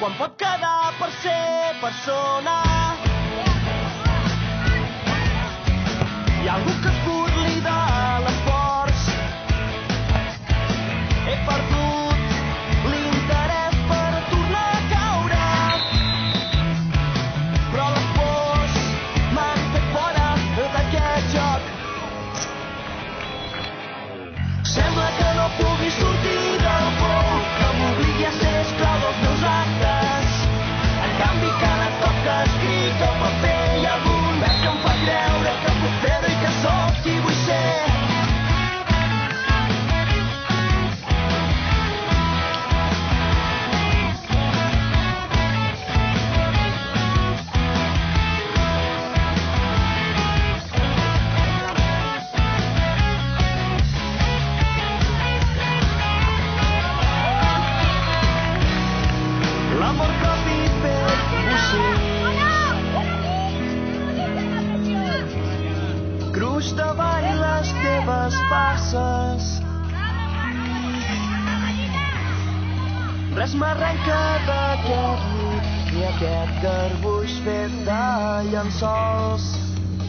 Quan pot quedar per ser persona hi ha algú que es burli de l'esforç. He perdut l'interès per tornar a caure, però les pors m'han fet fora d'aquest joc. Sembla que no pugui sortir del pou, que m'obligui a ser esclau dels meus actes. En canvi, cada cop que escric al paper hi ha algun vers que em fa creure que puc fer-ho i que sóc qui vull ser. L'amor propi fet bocí, cruix davall les teves passes. Res m'arrenca d'aquest nit, ni aquest garbuix fet de llençols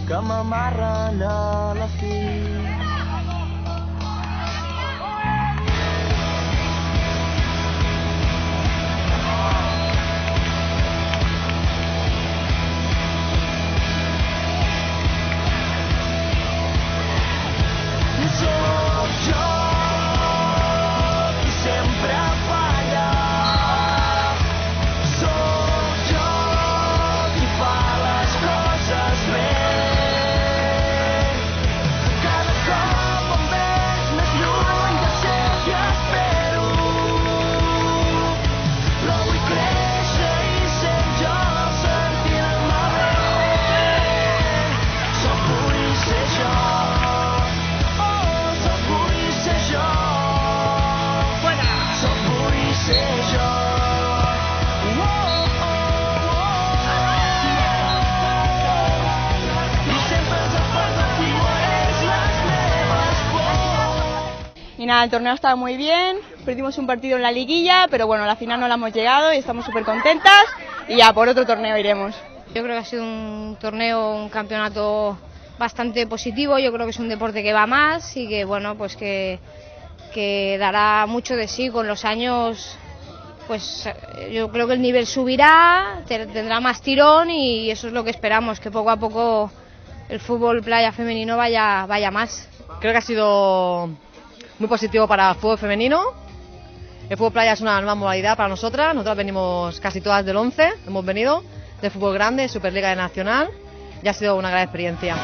que m'amarren a la fi. Soc jo qui sempre falla, soc jo qui fa les coses bé. Cada cop em veig més lluny de ser qui espero, però vull créixer i ser jo, sentir-me bé. Vull ser jo. Y nada, el torneo estaba muy bien, perdimos un partido en la liguilla, pero bueno, a la final no la hemos llegado y estamos súper contentas y ya por otro torneo iremos. Yo creo que ha sido un torneo, un campeonato bastante positivo. Yo creo que es un deporte que va más y que bueno, pues que dará mucho de sí con los años. Pues yo creo que el nivel subirá, tendrá más tirón y eso es lo que esperamos, que poco a poco el fútbol playa femenino vaya más. Creo que ha sido muy positivo para el fútbol femenino. El fútbol playa es una nueva modalidad para nosotras. Nosotras venimos casi todas del 11, hemos venido del fútbol grande, Superliga de Nacional. y ha sido una gran experiencia.